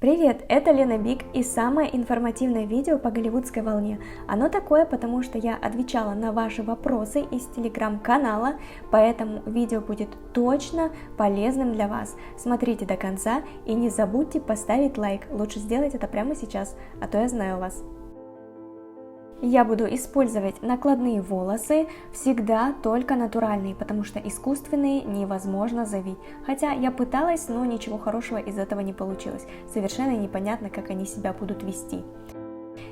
Привет, это Лена Биг и самое информативное видео по голливудской волне. Оно такое, потому что я отвечала на ваши вопросы из телеграм-канала, поэтому видео будет точно полезным для вас. Смотрите до конца и не забудьте поставить лайк. Лучше сделать это прямо сейчас, а то я знаю вас. Я буду использовать накладные волосы, всегда только натуральные, потому что искусственные невозможно завить. Хотя я пыталась, но ничего хорошего из этого не получилось. Совершенно непонятно, как они себя будут вести.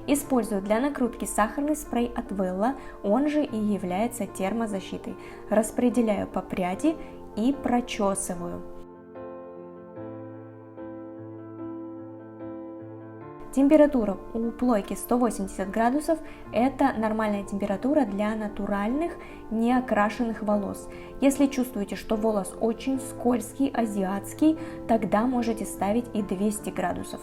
Использую для накрутки сахарный спрей от Wella, он же и является термозащитой. Распределяю по пряди и прочесываю. Температура у плойки 180 градусов – это нормальная температура для натуральных, неокрашенных волос. Если чувствуете, что волос очень скользкий, азиатский, тогда можете ставить и 200 градусов.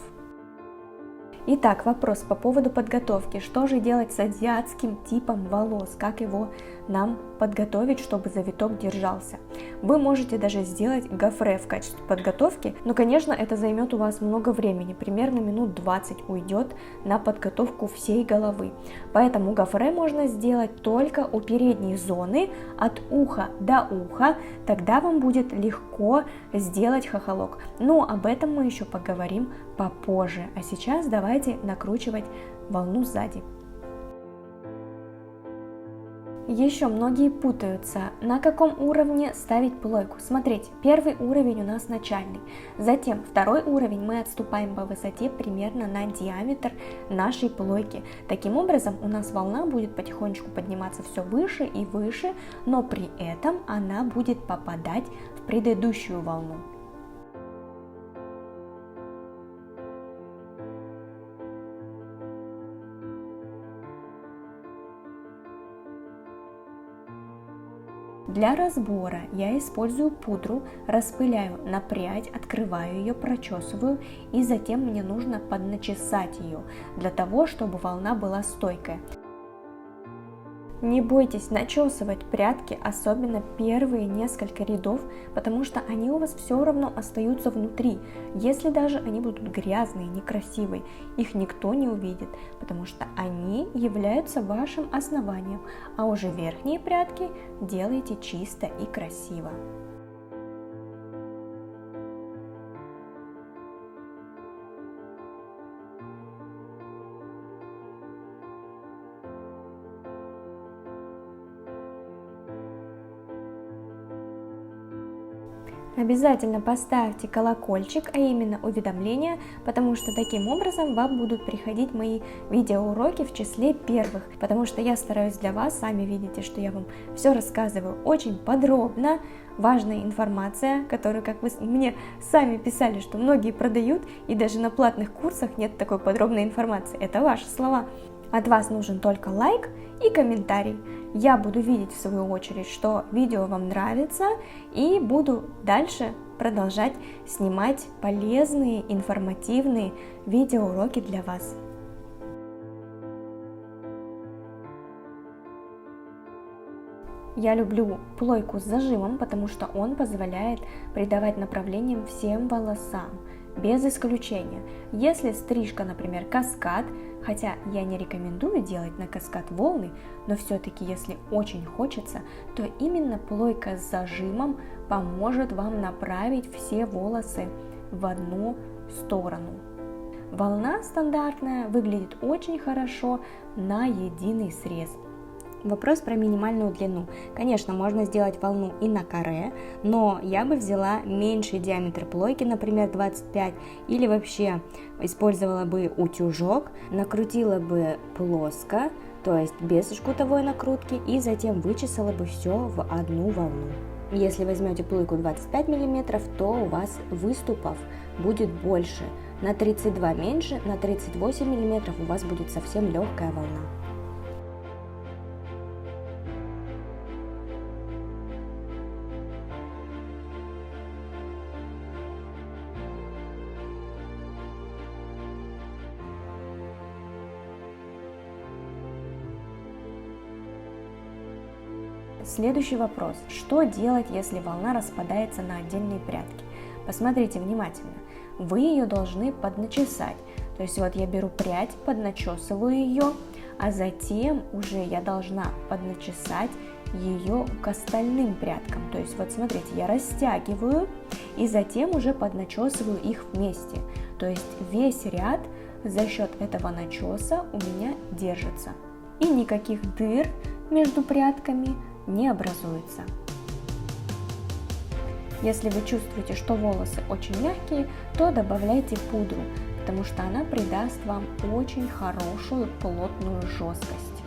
Итак, вопрос по поводу подготовки. Что же делать с азиатским типом волос? Как его нам подготовить, чтобы завиток держался? Вы можете даже сделать гофре в качестве подготовки, но, конечно, это займет у вас много времени, примерно минут 20 уйдет на подготовку всей головы. Поэтому гофре можно сделать только у передней зоны, от уха до уха, тогда вам будет легко сделать хохолок. Но об этом мы еще поговорим попозже, а сейчас давайте накручивать волну сзади. Еще многие путаются, на каком уровне ставить плойку. Смотрите, первый уровень у нас начальный, затем второй уровень мы отступаем по высоте примерно на диаметр нашей плойки. Таким образом у нас волна будет потихонечку подниматься все выше и выше, но при этом она будет попадать в предыдущую волну. Для разбора я использую пудру, распыляю на прядь, открываю ее, прочесываю и затем мне нужно подначесать ее, для того, чтобы волна была стойкая. Не бойтесь начесывать прядки, особенно первые несколько рядов, потому что они у вас все равно остаются внутри. Если даже они будут грязные, некрасивые, их никто не увидит, потому что они являются вашим основанием, а уже верхние прядки делайте чисто и красиво. Обязательно поставьте колокольчик, а именно уведомления, потому что таким образом вам будут приходить мои видеоуроки в числе первых, потому что я стараюсь для вас, сами видите, что я вам все рассказываю очень подробно, важная информация, которую, как вы мне сами писали, что многие продают, и даже на платных курсах нет такой подробной информации, это ваши слова. От вас нужен только лайк и комментарий. Я буду видеть в свою очередь, что видео вам нравится, и буду дальше продолжать снимать полезные, информативные видеоуроки для вас. Я люблю плойку с зажимом, потому что он позволяет придавать направлением всем волосам, без исключения. Если стрижка, например, каскад, хотя я не рекомендую делать на каскад волны, но все-таки если очень хочется, то именно плойка с зажимом поможет вам направить все волосы в одну сторону. Волна стандартная выглядит очень хорошо на единый срез. Вопрос про минимальную длину. Конечно, можно сделать волну и на каре, но я бы взяла меньший диаметр плойки, например, 25, или вообще использовала бы утюжок, накрутила бы плоско, то есть без жгутовой накрутки, и затем вычесала бы все в одну волну. Если возьмете плойку 25 мм, то у вас выступов будет больше, на 32 меньше, на 38 мм у вас будет совсем легкая волна. Следующий вопрос. Что делать, если волна распадается на отдельные прядки? Посмотрите внимательно. вы ее должны подначесать. То есть вот я беру прядь, подначесываю ее, а затем уже я должна подначесать ее к остальным прядкам. То есть вот смотрите, я растягиваю и затем уже подначесываю их вместе. То есть весь ряд за счет этого начеса у меня держится. И никаких дыр между прядками не образуется. Если вы чувствуете, что волосы очень мягкие, то добавляйте пудру, потому что она придаст вам очень хорошую плотную жесткость.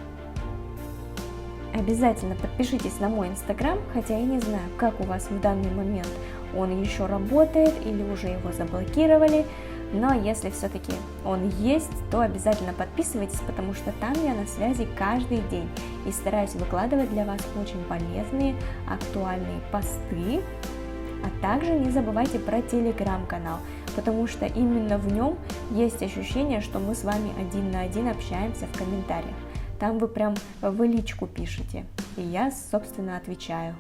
Обязательно подпишитесь на мой инстаграм, хотя я не знаю, как у вас в данный момент он еще работает или уже его заблокировали, но если все-таки он есть, то обязательно подписывайтесь, потому что там я на связи каждый день и стараюсь выкладывать для вас очень полезные, актуальные посты, а также не забывайте про телеграм-канал, потому что именно в нем есть ощущение, что мы с вами один на один общаемся в комментариях. Там вы прям в личку пишете, и я, собственно, отвечаю.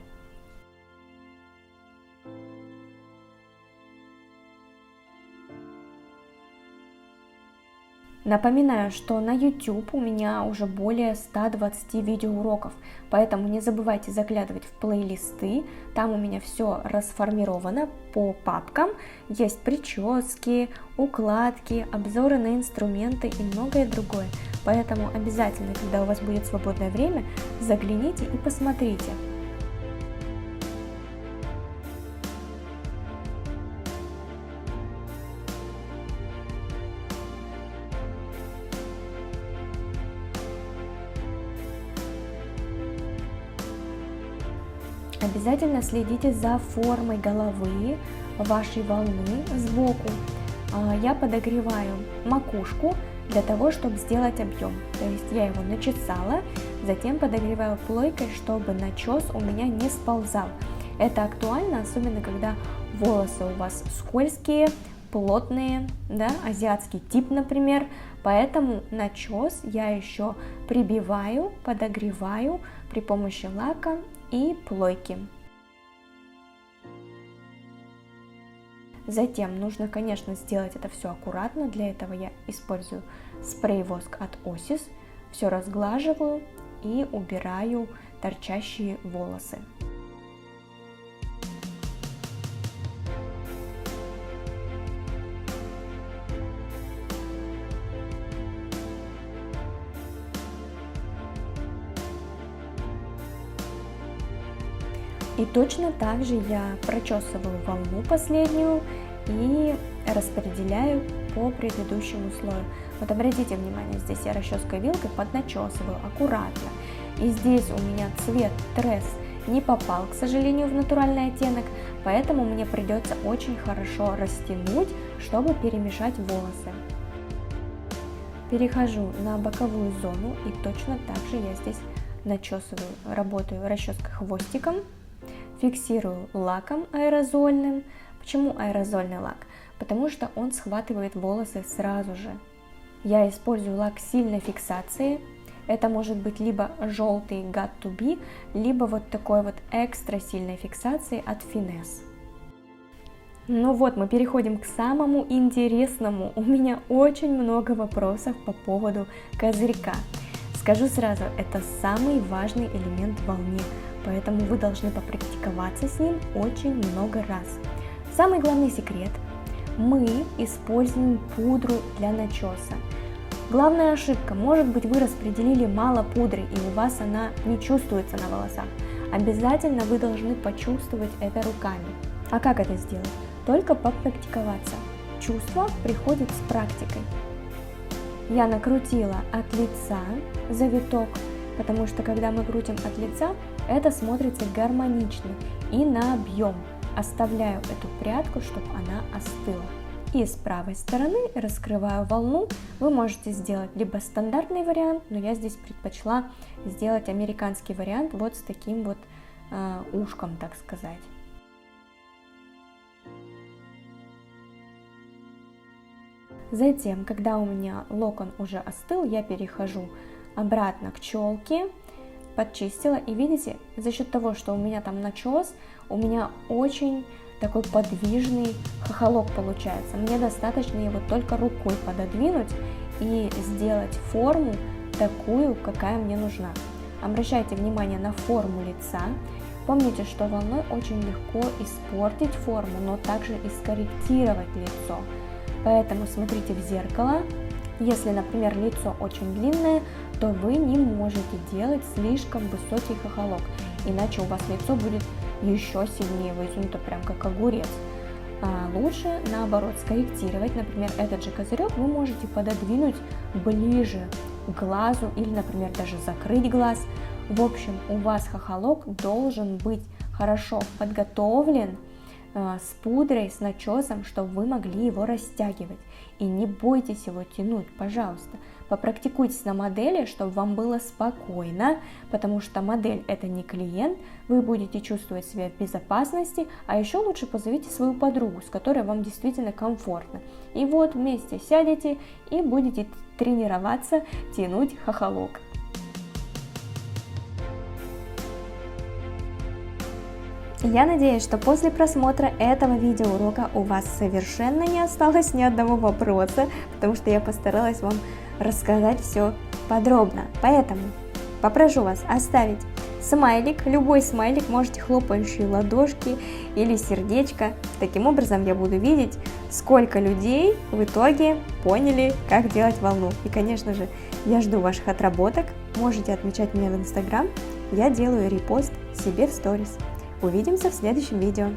Напоминаю, что на YouTube у меня уже более 120 видеоуроков, поэтому не забывайте заглядывать в плейлисты, там у меня все расформировано по папкам, есть прически, укладки, обзоры на инструменты и многое другое, поэтому обязательно, когда у вас будет свободное время, загляните и посмотрите. Обязательно следите за формой головы вашей волны сбоку. Я подогреваю макушку для того, чтобы сделать объем. То есть я его начесала, затем подогреваю плойкой, чтобы начес у меня не сползал. Это актуально, особенно когда волосы у вас скользкие, плотные, да, азиатский тип, например. Поэтому начес я еще прибиваю, подогреваю при помощи лака и плойки. Затем нужно, конечно, сделать это все аккуратно. Для этого я использую спрей-воск от Osis. Все разглаживаю и убираю торчащие волосы. И точно так же я прочесываю волну последнюю и распределяю по предыдущему слою. Вот обратите внимание, здесь я расческой вилкой подначесываю аккуратно. И здесь у меня цвет тресс не попал, к сожалению, в натуральный оттенок, поэтому мне придется очень хорошо растянуть, чтобы перемешать волосы. Перехожу на боковую зону и точно так же я здесь начесываю, работаю расческой хвостиком. Фиксирую лаком аэрозольным. Почему аэрозольный лак? Потому что он схватывает волосы сразу же. Я использую лак сильной фиксации. Это может быть либо желтый Got To Be, либо вот такой вот экстра сильной фиксации от Finesse. Ну вот, мы переходим к самому интересному. У меня очень много вопросов по поводу козырька. Скажу сразу, это самый важный элемент в волне, поэтому вы должны попрактиковаться с ним очень много раз. Самый главный секрет – мы используем пудру для начеса. Главная ошибка – может быть, вы распределили мало пудры и у вас она не чувствуется на волосах. Обязательно вы должны почувствовать это руками. А как это сделать? Только попрактиковаться. Чувство приходит с практикой. Я накрутила от лица завиток, потому что когда мы крутим от лица, это смотрится гармонично, и на объем оставляю эту прядку, чтобы она остыла. И с правой стороны раскрываю волну. Вы можете сделать либо стандартный вариант, но я здесь предпочла сделать американский вариант вот с таким вот ушком, так сказать. Затем, когда у меня локон уже остыл, я перехожу обратно к челке, подчистила, и видите, за счет того, что у меня там начес, у меня очень такой подвижный хохолок получается. Мне достаточно его только рукой пододвинуть и сделать форму такую, какая мне нужна. Обращайте внимание на форму лица. Помните, что волной очень легко испортить форму, но также и скорректировать лицо. Поэтому смотрите в зеркало. Если, например, лицо очень длинное, то вы не можете делать слишком высокий хохолок, иначе у вас лицо будет еще сильнее вытянуто, прям как огурец. Лучше наоборот скорректировать. Например, этот же козырек вы можете пододвинуть ближе к глазу или, например, даже закрыть глаз. В общем, у вас хохолок должен быть хорошо подготовлен, с пудрой, с начесом, чтобы вы могли его растягивать. И не бойтесь его тянуть, пожалуйста. Попрактикуйтесь на модели, чтобы вам было спокойно, потому что модель это не клиент, вы будете чувствовать себя в безопасности, а еще лучше позовите свою подругу, с которой вам действительно комфортно. И вот вместе сядете и будете тренироваться тянуть хохолок. Я надеюсь, что после просмотра этого видеоурока у вас совершенно не осталось ни одного вопроса, потому что я постаралась вам рассказать все подробно. Поэтому попрошу вас оставить смайлик, любой смайлик, можете хлопающие ладошки или сердечко. Таким образом я буду видеть, сколько людей в итоге поняли, как делать волну. И, конечно же, я жду ваших отработок. Можете отмечать меня в Instagram, я делаю репост себе в сторис. Увидимся в следующем видео.